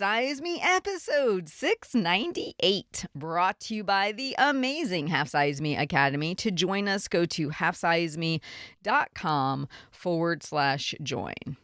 Size Me episode 698, brought to you by the amazing Half Size Me Academy. To join us, go to halfsizeme.com/join.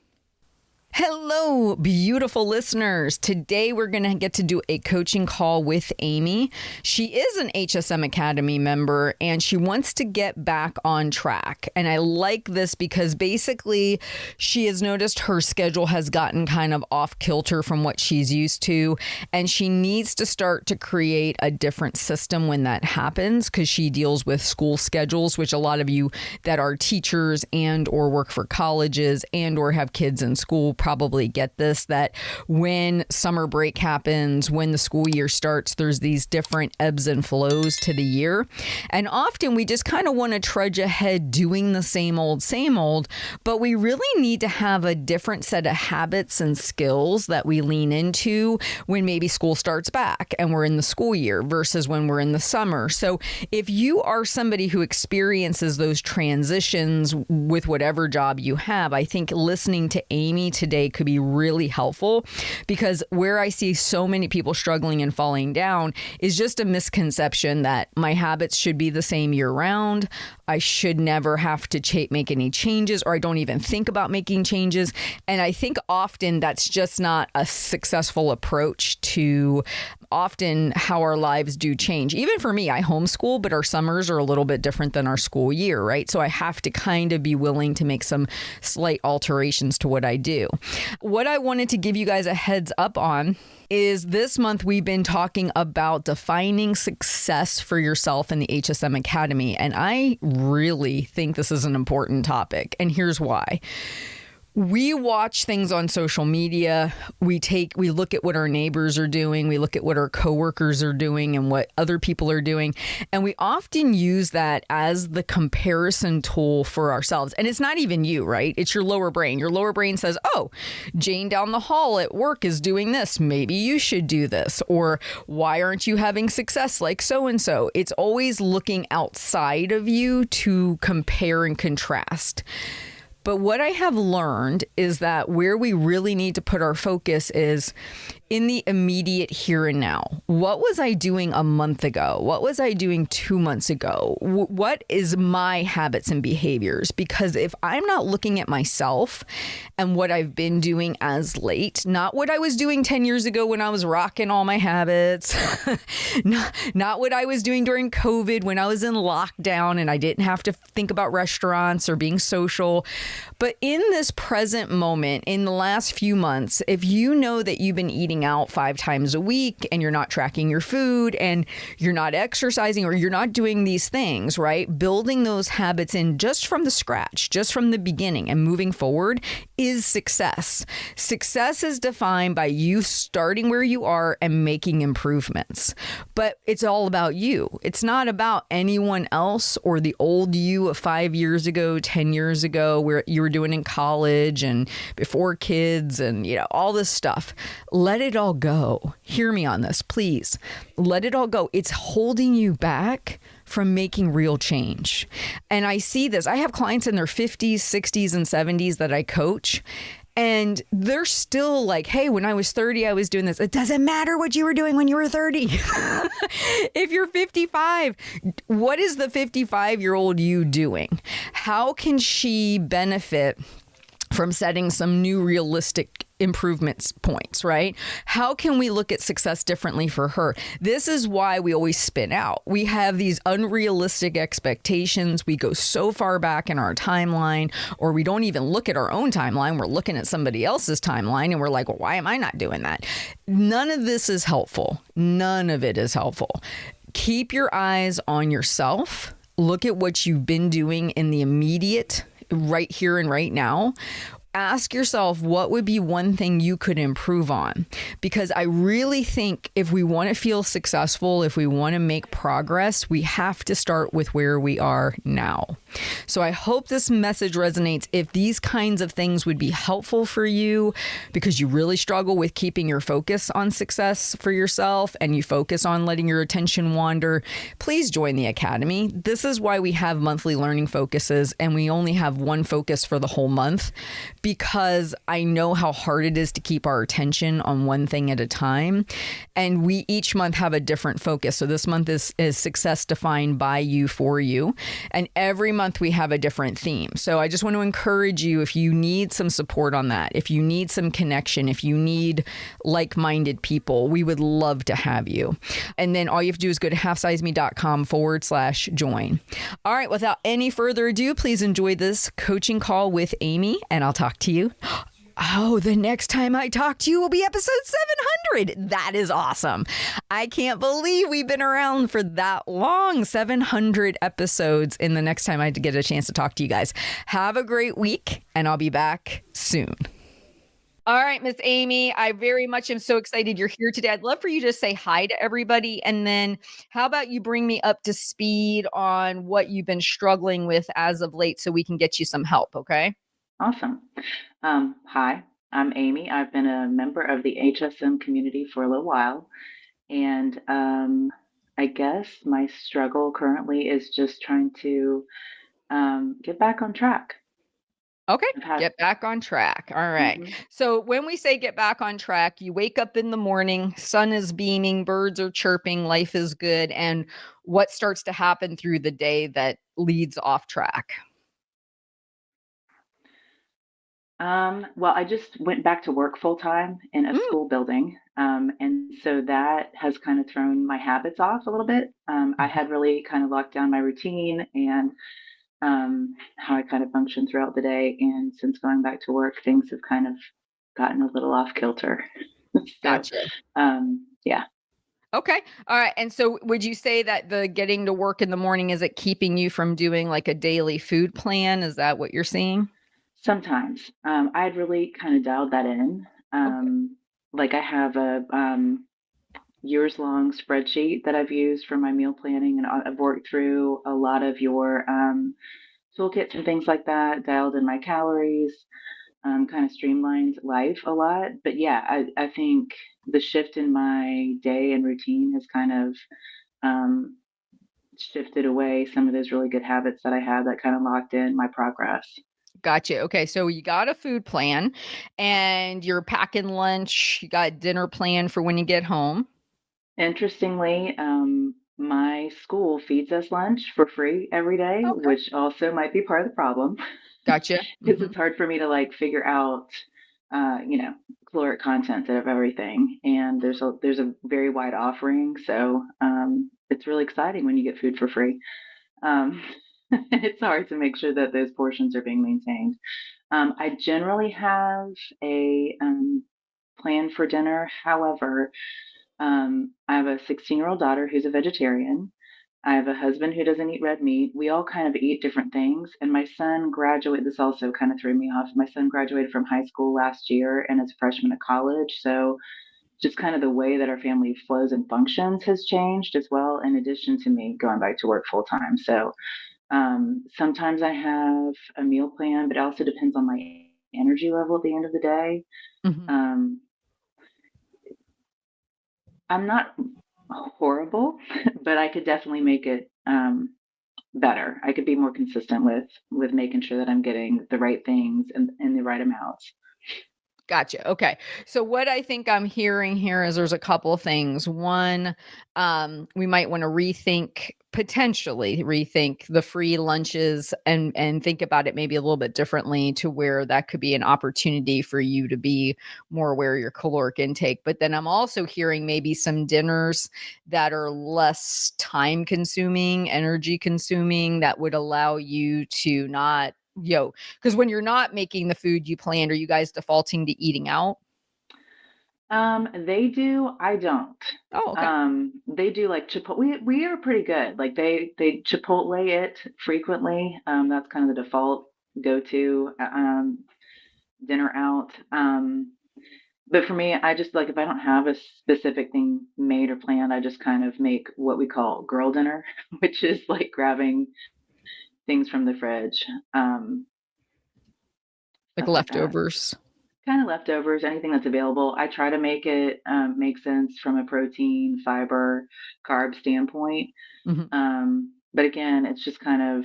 Hello, beautiful listeners. Today we're going to get to do a coaching call with Amy. She is an HSM Academy member and she wants to get back on track. And I like this because basically she has noticed her schedule has gotten kind of off kilter from what she's used to. And she needs to start to create a different system when that happens because she deals with school schedules, which a lot of you that are teachers and or work for colleges and or have kids in school probably get this, that when summer break happens, when the school year starts, there's these different ebbs and flows to the year. And often we just kind of want to trudge ahead doing the same old, but we really need to have a different set of habits and skills that we lean into when maybe school starts back and we're in the school year versus when we're in the summer. So if you are somebody who experiences those transitions with whatever job you have, I think listening to Amy today could be really helpful, because where I see so many people struggling and falling down is just a misconception that my habits should be the same year round. I should never have to make any changes, or I don't even think about making changes. And I think often that's just not a successful approach to often how our lives do change. Even for me, I homeschool, but our summers are a little bit different than our school year, right? So I have to kind of be willing to make some slight alterations to what I do. What I wanted to give you guys a heads up on is this month we've been talking about defining success for yourself in the HSM Academy. And I really think this is an important topic. And here's why. We watch things on social media. We look at what our neighbors are doing. We look at what our coworkers are doing and what other people are doing. And we often use that as the comparison tool for ourselves. And it's not even you, right? It's your lower brain. Your lower brain says, oh, Jane down the hall at work is doing this. Maybe you should do this. Or why aren't you having success like so-and-so? It's always looking outside of you to compare and contrast. But what I have learned is that where we really need to put our focus is in the immediate here and now. What was I doing a month ago? What was I doing 2 months ago? What is my habits and behaviors? Because if I'm not looking at myself and what I've been doing as late, not what I was doing 10 years ago when I was rocking all my habits, not what I was doing during COVID when I was in lockdown and I didn't have to think about restaurants or being social. But in this present moment, in the last few months, if you know that you've been eating out 5 times a week and you're not tracking your food and you're not exercising or you're not doing these things, right? Building those habits in just from the scratch, just from the beginning and moving forward is success. Success is defined by you starting where you are and making improvements. But it's all about you. It's not about anyone else or the old you of 5 years ago, 10 years ago, where you were doing in college and before kids and, all this stuff. Let it all go. Hear me on this, please. Let it all go. It's holding you back from making real change. And I see this. I have clients in their 50s, 60s, and 70s that I coach. And they're still like, hey, when I was 30, I was doing this. It doesn't matter what you were doing when you were 30. If you're 55, what is the 55-year-old you doing? How can she benefit from setting some new realistic improvements points, right? How can we look at success differently for her? This is why we always spin out. We have these unrealistic expectations. We go so far back in our timeline, or we don't even look at our own timeline. We're looking at somebody else's timeline and we're like, well, why am I not doing that? None of this is helpful. None of it is helpful. Keep your eyes on yourself. Look at what you've been doing in the immediate, right here and right now. Ask yourself, what would be one thing you could improve on? Because I really think if we want to feel successful, if we want to make progress, we have to start with where we are now. So I hope this message resonates. If these kinds of things would be helpful for you because you really struggle with keeping your focus on success for yourself and you focus on letting your attention wander, please join the Academy. This is why we have monthly learning focuses and we only have one focus for the whole month, because I know how hard it is to keep our attention on one thing at a time. And we each month have a different focus. So this month is success defined by you, for you. And every month we have a different theme. So I just want to encourage you, if you need some support on that, if you need some connection, if you need like-minded people, we would love to have you. And then all you have to do is go to halfsizeme.com/join. All right, without any further ado, please enjoy this coaching call with Amy, and I'll talk to you. Oh, the next time I talk to you will be episode 700. That is awesome. I can't believe we've been around for that long. 700 episodes in the next time I get a chance to talk to you guys. Have a great week, and I'll be back soon. All right, Miss Amy, I very much am so excited you're here today. I'd love for you to say hi to everybody. And then how about you bring me up to speed on what you've been struggling with as of late so we can get you some help, okay? Awesome. Hi, I'm Amy. I've been a member of the HSM community for a little while, and I guess my struggle currently is just trying to get back on track. Okay, I've had, get back on track. All right. Mhm. So when we say get back on track, you wake up in the morning, sun is beaming, birds are chirping, life is good. And what starts to happen through the day that leads off track? Well, I just went back to work full time in a Mm. school building, and so that has kind of thrown my habits off a little bit. I Mhm. had really kind of locked down my routine and how I kind of function throughout the day. And since going back to work, things have kind of gotten a little off kilter. So, Gotcha. yeah, Okay. All right. And so would you say that the getting to work in the morning, is it keeping you from doing like a daily food plan? Is that what you're seeing? sometimes I had really kind of dialed that in. Okay. Like I have a years long spreadsheet that I've used for my meal planning, and I've worked through a lot of your toolkits and things like that, dialed in my calories, kind of streamlined life a lot. But yeah, I think the shift in my day and routine has kind of um, shifted away some of those really good habits that I had that kind of locked in my progress. Gotcha. Okay. So you got a food plan and you're packing lunch, you got dinner planned for when you get home. Interestingly, my school feeds us lunch for free every day, Okay. which also might be part of the problem Gotcha. because Hmm. it's hard for me to like figure out, uh, you know, caloric content of everything. And there's a very wide offering, so it's really exciting when you get food for free. Um, it's hard to make sure that those portions are being maintained. I generally have a plan for dinner. However, I have a 16-year-old daughter who's a vegetarian. I have a husband who doesn't eat red meat. We all kind of eat different things. And my son graduated, this also kind of threw me off. My son graduated from high school last year and is a freshman at college. So just kind of the way that our family flows and functions has changed as well, in addition to me going back to work full time. So sometimes I have a meal plan, but it also depends on my energy level at the end of the day. Hmm. Um, I'm not horrible, but I could definitely make it better. I could be more consistent with making sure that I'm getting the right things and in the right amounts. Gotcha. Okay. So what I think I'm hearing here is there's a couple of things. One, we might want to potentially rethink the free lunches and think about it maybe a little bit differently to where that could be an opportunity for you to be more aware of your caloric intake. But then I'm also hearing maybe some dinners that are less time consuming, energy consuming, that would allow you to not, because when you're not making the food you planned, are you guys defaulting to eating out? They do. I don't. Oh, okay. They do like Chipotle. We are pretty good. Like they Chipotle it frequently. That's kind of the default go to dinner out. But for me, I just like if I don't have a specific thing made or planned, I just kind of make what we call girl dinner, which is like grabbing things from the fridge, Like stuff like that. leftovers. Kind of leftovers, anything that's available. I try to make it make sense from a protein, fiber, carb standpoint. Mhm. But again, it's just kind of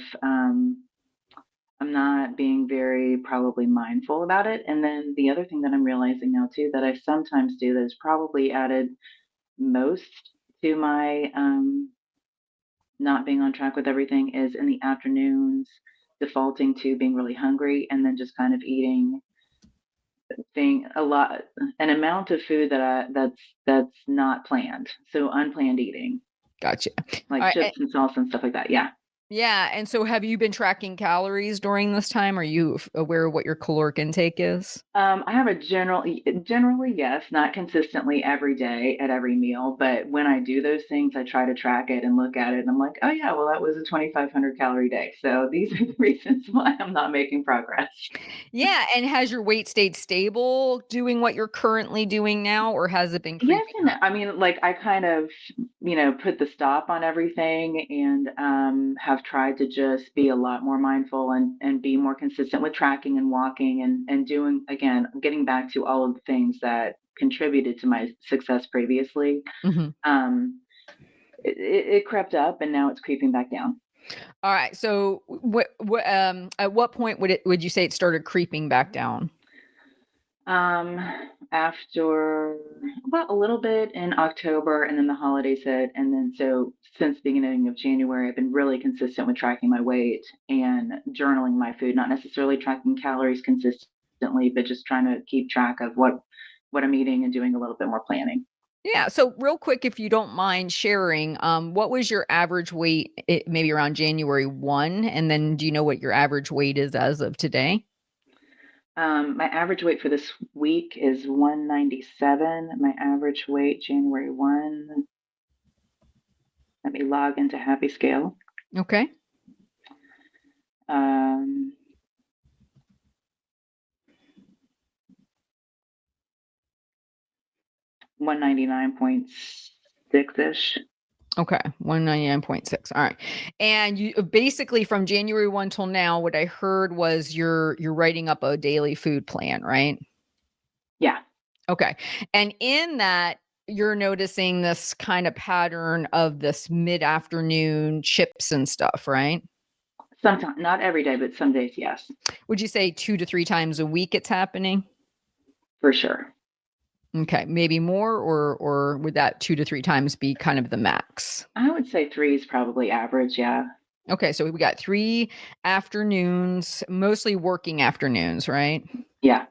I'm not being very probably mindful about it. And then the other thing that I'm realizing now too that I sometimes do that is probably added most to my not being on track with everything is in the afternoons defaulting to being really hungry and then just kind of eating thing a lot an amount of food that's not planned. So unplanned eating, Gotcha. like All right. chips and salsa and stuff like that. Yeah. Yeah. And so have you been tracking calories during this time? Are you aware of what your caloric intake is? I have a generally, yes, not consistently every day at every meal, but when I do those things, I try to track it and look at it, and I'm like, "Oh, yeah, well, that was a 2,500 calorie day." So these are the reasons why I'm not making progress. Yeah. And has your weight stayed stable doing what you're currently doing now, or has it been Yes creeping and no. up? I mean, like, I kind of, put the stop on everything and, have tried to just be a lot more mindful and be more consistent with tracking and walking and doing again, getting back to all of the things that contributed to my success previously. Mhm. Um, it crept up and now it's creeping back down. All right. So at what point would you say it started creeping back down? Um, after about a little bit in October and then the holidays hit. And then so since the beginning of January, I've been really consistent with tracking my weight and journaling my food, not necessarily tracking calories consistently, but just trying to keep track of what I'm eating and doing a little bit more planning. Yeah. So real quick, if you don't mind sharing, what was your average weight maybe around January 1? And then do you know what your average weight is as of today? My average weight for this week is 197. My average weight January 1. Let me log into Happy Scale. Okay. Um, 199.6 ish. Okay, 199.6. All right. And you basically from January 1 till now, what I heard was you're writing up a daily food plan, right? Yeah. Okay. And in that, you're noticing this kind of pattern of this mid-afternoon chips and stuff, right? Sometimes, not every day, but some days, yes, Would you say 2 to 3 times a week it's happening? for sure. Okay, maybe more or would that 2 to 3 times be kind of the max? I would say three is probably average. Yeah. Okay, so we got 3 afternoons, mostly working afternoons, right? Yeah.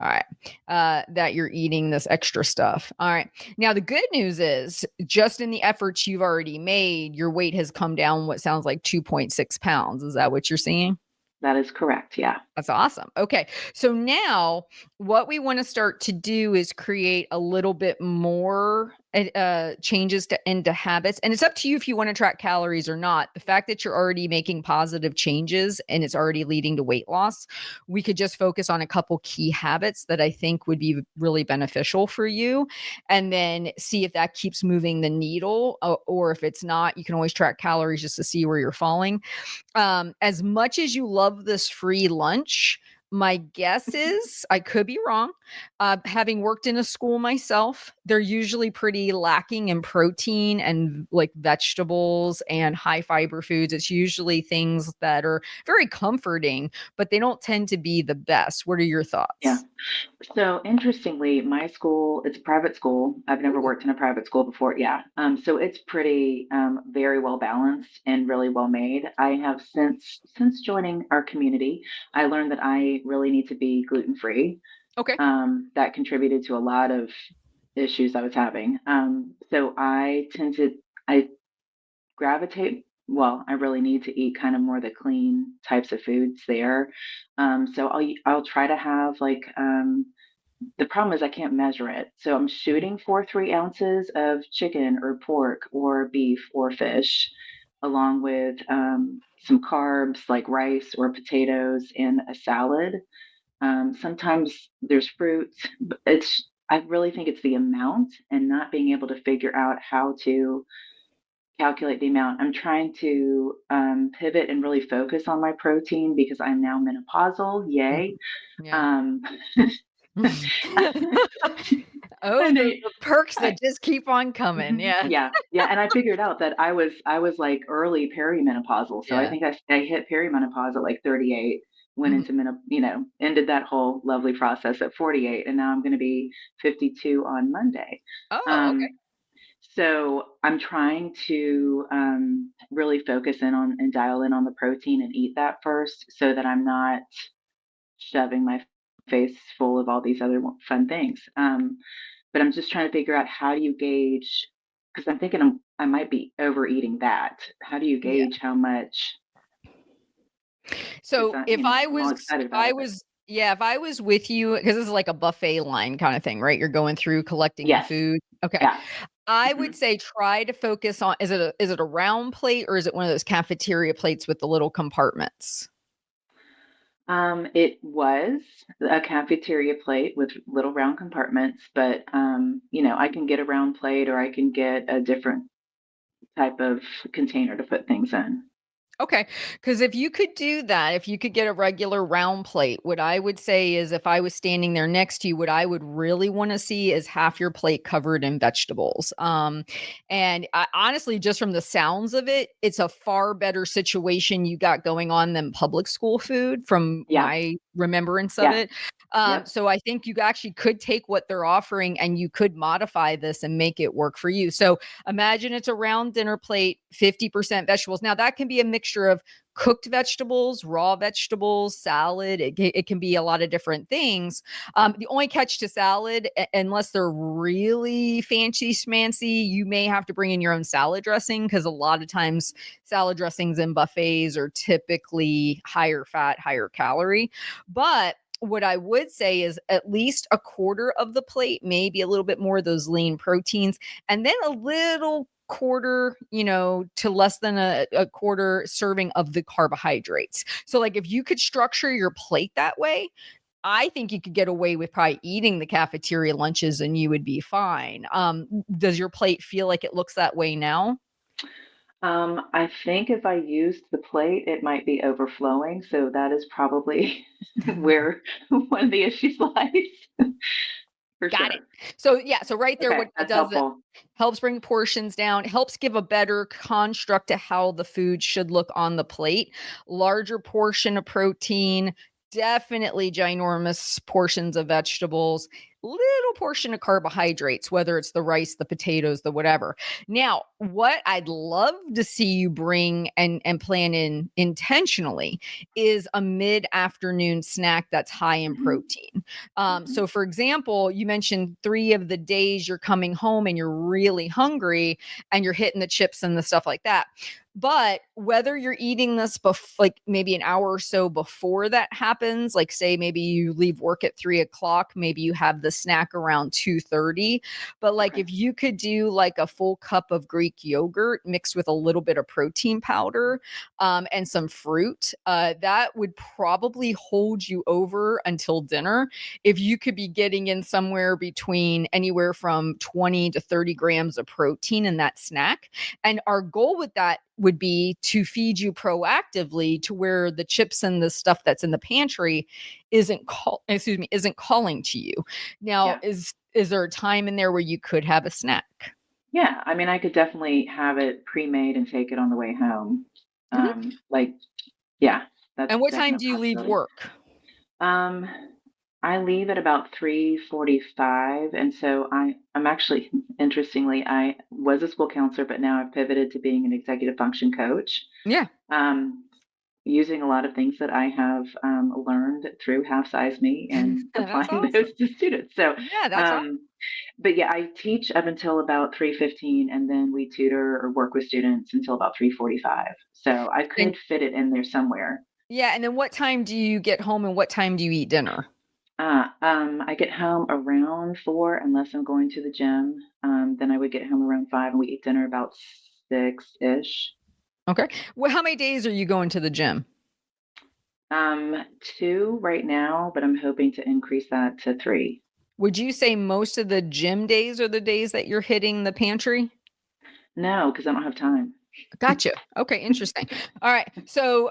All right. That you're eating this extra stuff. All right. Now, the good news is just in the efforts you've already made, your weight has come down what sounds like 2.6 pounds. Is that what you're seeing? That is correct. Yeah. That's awesome. Okay. So now what we want to start to do is create a little bit more changes into habits. And it's up to you if you want to track calories or not. The fact that you're already making positive changes and it's already leading to weight loss, we could just focus on a couple key habits that I think would be really beneficial for you. And then see if that keeps moving the needle. Or if it's not, you can always track calories just to see where you're falling. As much as you love this free lunch, my guess is I could be wrong. Having worked in a school myself, they're usually pretty lacking in protein and like vegetables and high fiber foods. It's usually things that are very comforting, but they don't tend to be the best. What are your Yeah. thoughts? So interestingly, my school, it's a private school. I've never Ooh, worked in a private school before. Yeah. So it's pretty very well balanced and really well made. I have since joining our community, I learned that I really need to be gluten free. okay. That contributed to a lot of issues I was having. So I gravitate well, I really need to eat kind of more the clean types of foods there. So I'll try to have like the problem is I can't measure it. So I'm shooting for 3 ounces of chicken or pork or beef or fish, along with some carbs like rice or potatoes in a salad. Sometimes there's fruit. I really think it's the amount and not being able to figure out how to calculate the amount. I'm trying to pivot and really focus on my protein because I'm now menopausal. Mhm. Yay. Yeah. Um, Oh, And the perks I that just keep on coming. Mhm. Yeah. Yeah, yeah, and I figured out that I was, like, early perimenopausal, so I Yeah. think I hit perimenopause at, like, 38, went Mhm. into ended that whole lovely process at 48, and now I'm gonna be 52 on Monday. Oh, okay. Um, so I'm trying to, really focus in on and dial in on the protein and eat that first so that I'm not shoving my face full of all these other fun things. But I'm just trying to figure out how do you gauge because I'm thinking I might be overeating that. How do you Yeah. gauge how much? Because So I'm all excited if about I it. But was yeah, if I was with you, because this is like a buffet line kind of thing, right? You're going through collecting the yes, food. Okay. yeah. I hmm would say try to focus on, is it a round plate or is it one of those cafeteria plates with the little compartments? It was a cafeteria plate with little round compartments, but I can get a round plate or I can get a different type of container to put things in. Okay, because if you could do that, if you could get a regular round plate, what I would say is if I was standing there next to you, what I would really wanna see is half your plate covered in vegetables. And I honestly, just from the sounds of it, it's a far better situation you got going on than public school food from Yeah, my remembrance of yeah, it. yep. So I think you actually could take what they're offering and you could modify this and make it work for you. So imagine it's a round dinner plate, 50% vegetables. Now, that can be a mixture of cooked vegetables, raw vegetables, salad. It can be a lot of different things. The only catch to salad, unless they're really fancy schmancy, you may have to bring in your own salad dressing because a lot of times salad dressings and buffets are typically higher fat, higher calorie. But what I would say is at least a quarter of the plate, maybe a little bit more of those lean proteins, and then a little quarter, to less than a quarter serving of the carbohydrates. So, like, if you could structure your plate that way, I think you could get away with probably eating the cafeteria lunches and you would be fine. Does your plate feel like it looks that way now? I think if I used the plate, it might be overflowing. So that is probably where one of the issues lies, for Got it. sure. So yeah, so right there, Okay, what that that's does, that helpful. helps bring portions down, helps give a better construct to how the food should look on the plate. Larger portion of protein, definitely ginormous portions of vegetables, little portion of carbohydrates, whether it's the rice, the potatoes, the whatever. Now, what I'd love to see you bring and plan in intentionally is a mid-afternoon snack that's high in hmm protein. hmm So, for example, you mentioned 3 of the days you're coming home and you're really hungry and you're hitting the chips and the stuff like that. But whether you're eating this like maybe an hour or so before that happens, like say maybe you leave work at 3 o'clock, maybe you have the snack around 2:30. But like Okay. if you could do like a full cup of Greek yogurt mixed with a little bit of protein powder, and some fruit, that would probably hold you over until dinner if you could be getting in somewhere between anywhere from 20 to 30 grams of protein in that snack. And our goal with that would be to feed you proactively to where the chips and the stuff that's in the pantry isn't calling to you. Now, Yeah. is there a time in there where you could have a snack? Yeah. I mean, I could definitely have it pre-made and take it on the way home. Mhm. Like, yeah, that's And a what time definite do you leave possibility. work? Um, I leave at about 3:45, and so I'm actually interestingly, I was a school counselor, but now I've pivoted to being an executive function coach, Yeah. um, using a lot of things that I have learned through Half Size Me and That's applying awesome. those to students. So, Yeah, that's awesome. um, but yeah, I teach up until about 3:15, and then we tutor or work with students until about 3:45. So I And could fit it in there somewhere. yeah, and then what time do you get home and what time do you eat dinner? I get home around 4 unless I'm going to the gym. Then I would get home around 5 and we eat dinner about 6-ish. Okay. Well, how many days are you going to the gym? 2 right now, but I'm hoping to increase that to 3. Would you say most of the gym days are the days that you're hitting the pantry? No, because I don't have time. Gotcha. Okay, interesting. All right. So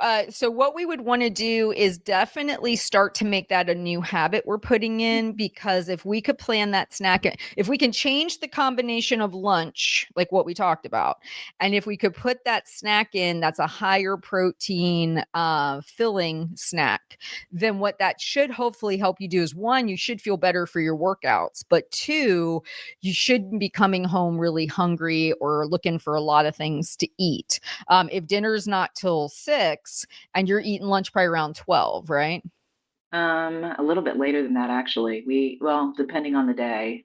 what we would want to do is definitely start to make that a new habit we're putting in, because if we could plan that snack, if we can change the combination of lunch, like what we talked about, and if we could put that snack in, that's a higher protein, filling snack, then what that should hopefully help you do is, one, you should feel better for your workouts, but two, you shouldn't be coming home really hungry or looking for a lot of things to eat. If dinner's not till 6 and you're eating lunch probably around 12, right? A little bit later than that, actually. Well, depending on the day,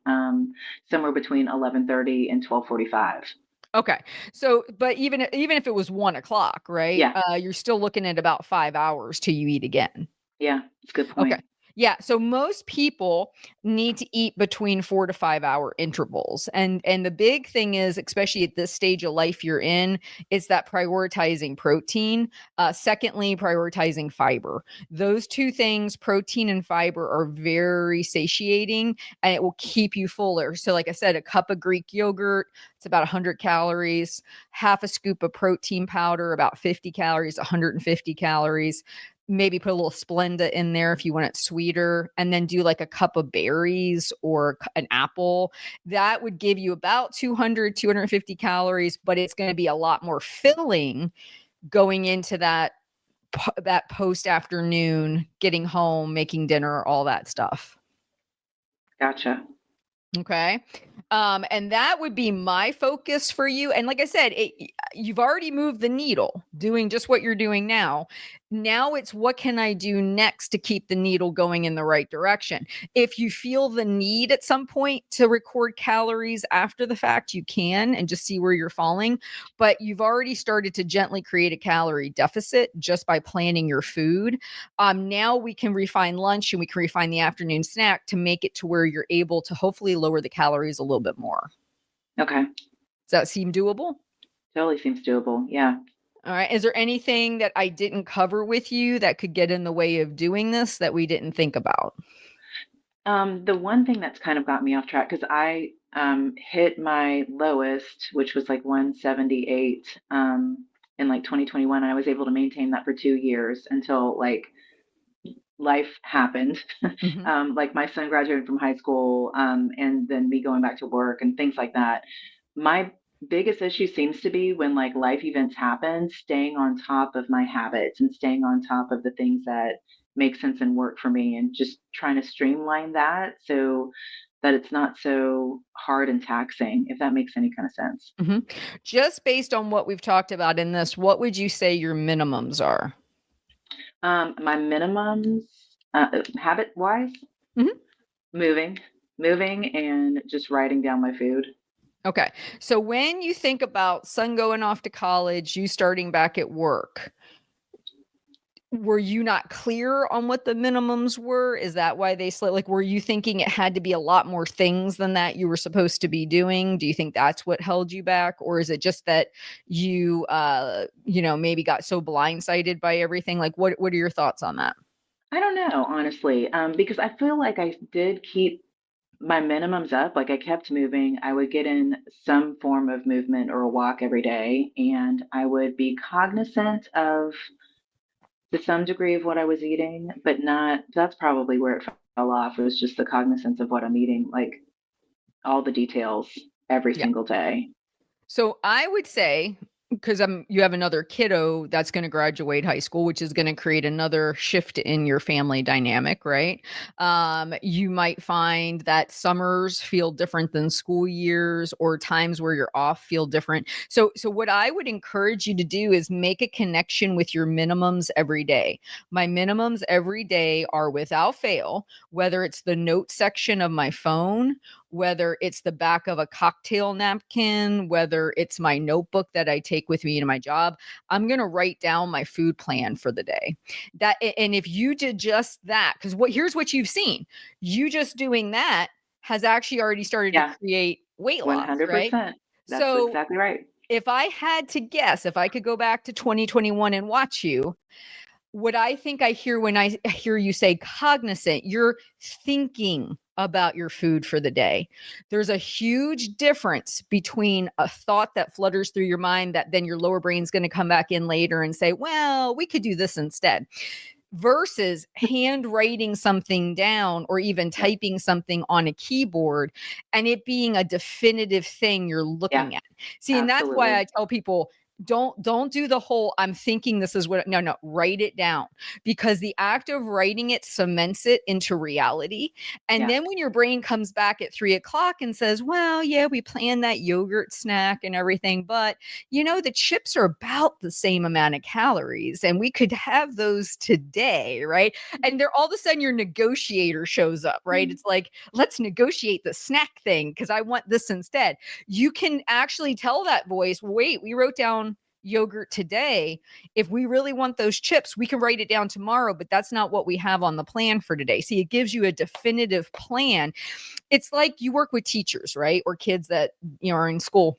somewhere between 11:30 and 12:45. Okay. So, but even if it was 1 o'clock, right? Yeah, You're still looking at about 5 hours till you eat again. yeah, it's a good Okay. point. Yeah, so most people need to eat between 4 to 5 hour intervals. And the big thing is, especially at this stage of life you're in, is that prioritizing protein. Secondly, prioritizing fiber. Those two things, protein and fiber, are very satiating and it will keep you fuller. So like I said, a cup of Greek yogurt, it's about 100 calories, half a scoop of protein powder, about 50 calories, 150 calories, maybe put a little Splenda in there if you want it sweeter, and then do like a cup of berries or an apple. That would give you about 200, 250 calories, but it's going to be a lot more filling going into that post afternoon, getting home, making dinner, all that stuff. Gotcha. Okay. And that would be my focus for you. And like I said, you've already moved the needle doing just what you're doing now. Now it's, what can I do next to keep the needle going in the right direction? If you feel the need at some point to record calories after the fact, you can, and just see where you're falling. But you've already started to gently create a calorie deficit just by planning your food. Now we can refine lunch and we can refine the afternoon snack to make it to where you're able to hopefully lower the calories a little bit more. Okay. Does that seem doable? Totally seems doable. Yeah. All right. Is there anything that I didn't cover with you that could get in the way of doing this that we didn't think about? The one thing that's kind of got me off track, because I hit my lowest, which was like 178 in like 2021, and I was able to maintain that for 2 years until like life happened. Hmm. Like my son graduated from high school, and then me going back to work and things like that. My biggest issue seems to be when like life events happen, staying on top of my habits and staying on top of the things that make sense and work for me, and just trying to streamline that so that it's not so hard and taxing, if that makes any kind of sense. Hmm. Just based on what we've talked about in this, what would you say your minimums are? My minimums, habit wise, Mhm. moving, moving, and just writing down my food. Okay. So when you think about son going off to college, you starting back at work, were you not clear on what the minimums were? Is that why they slid? Like, were you thinking it had to be a lot more things than that you were supposed to be doing? Do you think that's what held you back? Or is it just that maybe got so blindsided by everything? Like, what are your thoughts on that? I don't know, honestly, because I feel like I did keep my minimums up. Like I kept moving. I would get in some form of movement or a walk every day, and I would be cognizant of to some degree of what I was eating, but not. That's probably where it fell off. It was just the cognizance of what I'm eating, like all the details every Yeah. single day. So I would say, because you have another kiddo that's going to graduate high school, which is going to create another shift in your family dynamic, right? You might find that summers feel different than school years, or times where you're off feel different. So what I would encourage you to do is make a connection with your minimums every day. My minimums every day are, without fail, whether it's the note section of my phone, whether it's the back of a cocktail napkin, whether it's my notebook that I take with me to my job, I'm going to write down my food plan for the day. And if you did just that, because here's what you've seen, you just doing that has actually already started to Yeah, create weight loss, right? 100%. That's So exactly right. if I had to guess, if I could go back to 2021 and watch you, what I think I hear when I hear you say cognizant, you're thinking about your food for the day. There's a huge difference between a thought that flutters through your mind that then your lower brain's going to come back in later and say, well, we could do this instead, versus handwriting something down or even Yeah. typing something on a keyboard and it being a definitive thing you're Yeah. looking at. See, and that's why Absolutely. I tell people, don't do the whole I'm thinking this is what, no, write it down, because the act of writing it cements it into reality. And Yeah. then when your brain comes back at 3 o'clock and says, well, yeah, we planned that yogurt snack and everything, but the chips are about the same amount of calories and we could have those today, right? And there all of a sudden your negotiator shows up, right? It's like, let's negotiate the snack thing because I want this instead. You can actually tell that voice, wait, we wrote down yogurt today. If we really want those chips, we can write it down tomorrow, but that's not what we have on the plan for today. See, it gives you a definitive plan. It's like you work with teachers, right? Or kids that are in school.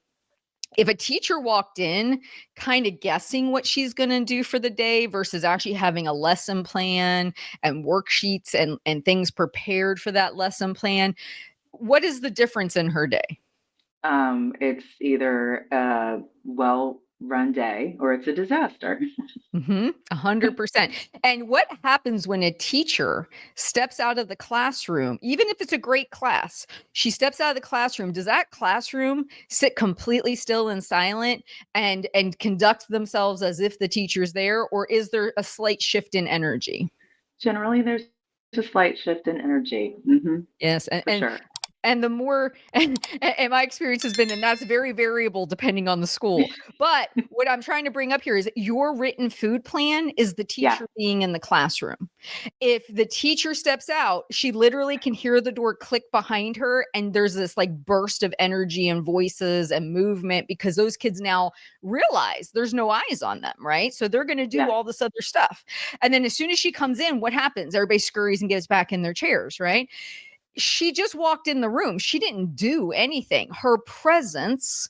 If a teacher walked in kind of guessing what she's going to do for the day versus actually having a lesson plan and worksheets and things prepared for that lesson plan, what is the difference in her day? It's either a well run day or it's a disaster. 100%. And what happens when a teacher steps out of the classroom, even if it's a great class, she steps out of the classroom, does that classroom sit completely still and silent and conduct themselves as if the teacher's there, or is there a slight shift in energy? Generally, there's a slight shift in energy. Yes, and For sure. and the more and my experience has been, and that's very variable depending on the school. But what I'm trying to bring up here is your written food plan is the Yeah. teacher being in the classroom. If the teacher steps out, she literally can hear the door click behind her and there's this like burst of energy and voices and movement because those kids now realize there's no eyes on them, right? So they're going to do Yeah. all this other stuff. And then as soon as she comes in, what happens? Everybody scurries and gets back in their chairs, right? She just walked in the room. She didn't do anything. Her presence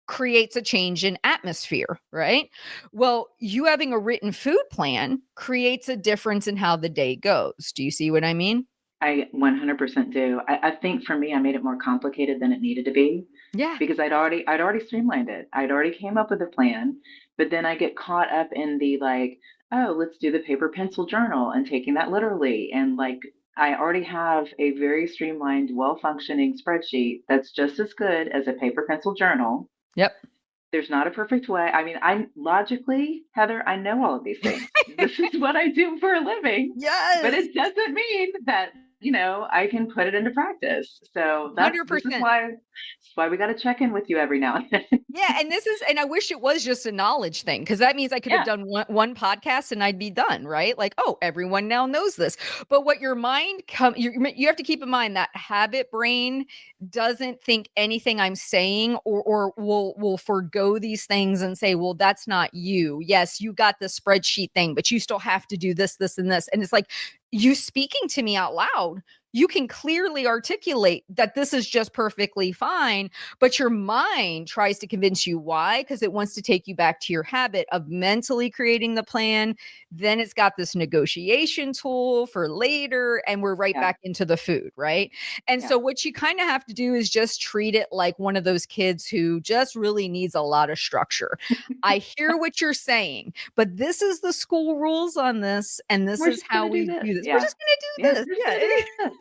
creates a change in atmosphere, right? Well, you having a written food plan creates a difference in how the day goes. Do you see what I mean? I 100% do. I think for me, I made it more complicated than it needed to be Yeah. because I'd already streamlined it. I'd already came up with a plan, but then I get caught up in the like, oh, let's do the paper pencil journal and taking that literally. And like, I already have a very streamlined, well functioning spreadsheet that's just as good as a paper pencil journal. Yep. There's not a perfect way. I mean, I logically, Heather, I know all of these things. This is what I do for a living, but Yes. it doesn't mean that, I can put it into practice. So this is 100%. why we got to check in with you every now and then. Yeah, and I wish it was just a knowledge thing because that means I could have Yeah. done one podcast and I'd be done, right? Like, oh, everyone now knows this. But what your mind you have to keep in mind that habit brain doesn't think anything I'm saying or will forego these things and say, well, that's not you. Yes, you got the spreadsheet thing, but you still have to do this, this, and this. And it's like you speaking to me out loud. You can clearly articulate that this is just perfectly fine, but your mind tries to convince you why, because it wants to take you back to your habit of mentally creating the plan. Then it's got this negotiation tool for later, and we're right Yeah. back into the food, right? And Yeah. so, what you kind of have to do is just treat it like one of those kids who just really needs a lot of structure. I hear what you're saying, but this is the school rules on this, and this We're is just how going to do we this. do this. We're Yeah. just going to Yeah. do this. We're just Yeah. going to do this.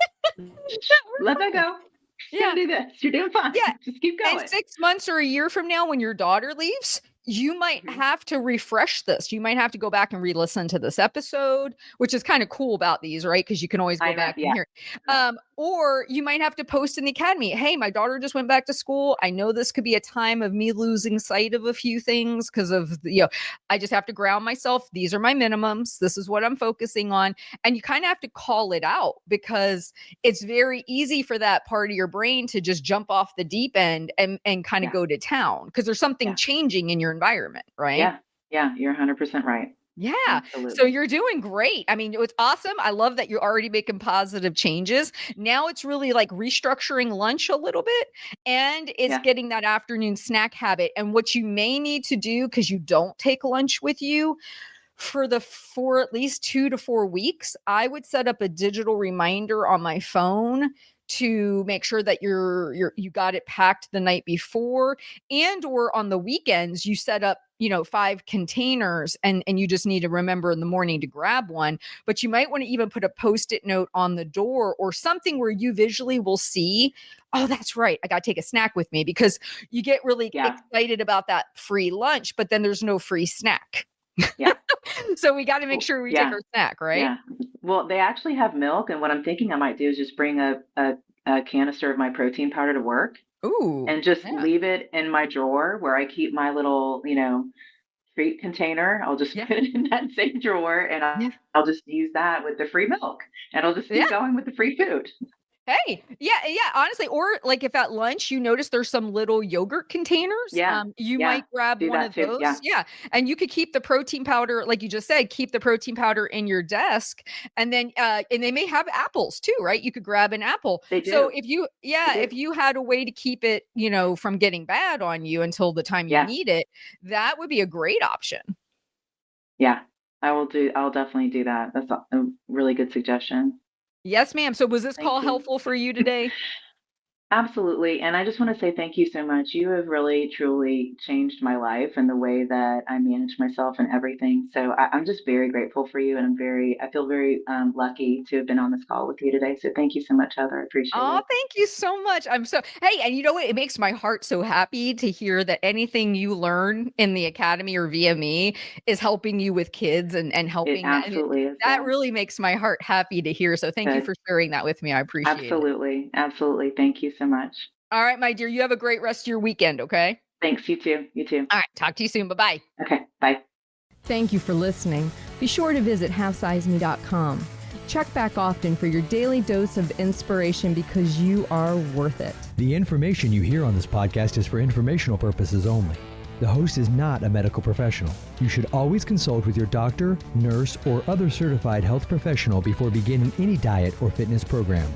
We're Let that fine. go. Just Yeah. going to do this. You're doing fine. Yeah. Just keep And going. 6 months or a year from now when your daughter leaves, you might Mhm. have to refresh this. You might have to go back and re-listen to this episode, which is kind of cool about these, right? Because you can always go I know. back and Yeah. hear. Yeah. Or you might have to post in the academy, hey, my daughter just went back to school. I know this could be a time of me losing sight of a few things because of I just have to ground myself. These are my minimums. This is what I'm focusing on. And you kind of have to call it out because it's very easy for that part of your brain to just jump off the deep end and kind of Yeah. go to town because there's something Yeah. changing in your environment, right? Yeah. Yeah. You're 100% right. Yeah. So Absolutely. you're doing great. I mean, it's awesome. I love that you're already making positive changes. Now it's really like restructuring lunch a little bit and it's Yeah. getting that afternoon snack habit. And what you may need to do because you don't take lunch with you for at least 2 to 4 weeks, I would set up a digital reminder on my phone to make sure that you got it packed the night before, and or on the weekends you set up 5 containers, and you just need to remember in the morning to grab one. But you might want to even put a post-it note on the door or something where you visually will see, oh, that's right, I got to take a snack with me, because you get really Yeah. excited about that free lunch, but then there's no free snack. Yeah. So we got to make Well, sure we take yeah. our snack, right? Yeah. Well, they actually have milk, and what I'm thinking I might do is just bring a canister of my protein powder to work Ooh, and just yeah, leave it in my drawer where I keep my little, treat container. I'll just yeah, put it in that same drawer, and yeah, I'll just use that with the free milk, and I'll just yeah. keep going with the free food. Hey, yeah, yeah, honestly, or like if at lunch you notice there's some little yogurt containers, Yeah. you Yeah. might grab Do one that of too. those. Yeah. Yeah, and you could keep the protein powder, like you just said, keep the protein powder in your desk, and then and they may have apples too, right? You could grab an apple. They So do. if you, They yeah, do. if you had a way to keep it, from getting bad on you until the time you Yeah. need it, that would be a great option. Yeah. I'll definitely do that. That's a really good suggestion. Yes, ma'am. So was this call Thank you. helpful for you today? Absolutely. And I just want to say thank you so much. You have really, truly changed my life and the way that I manage myself and everything. So I'm just very grateful for you. And I feel very lucky to have been on this call with you today. So thank you so much, Heather. I appreciate Oh, it. thank you so much. Hey, and you know what? It makes my heart so happy to hear that anything you learn in the academy or via me is helping you with kids and It helping. And absolutely is. that Yeah. really makes my heart happy to hear. So thank you Good. for sharing that with me. I appreciate it. Absolutely. Absolutely. Thank you so much. All right, my dear, you have a great rest of your weekend, okay? Thanks. You too. You too. All right, talk to you soon. Bye-bye. Okay. Bye. Thank you for listening. Be sure to visit halfsizeme.com. Check back often for your daily dose of inspiration, because you are worth it. The information you hear on this podcast is for informational purposes only. The host is not a medical professional. You should always consult with your doctor, nurse, or other certified health professional before beginning any diet or fitness program.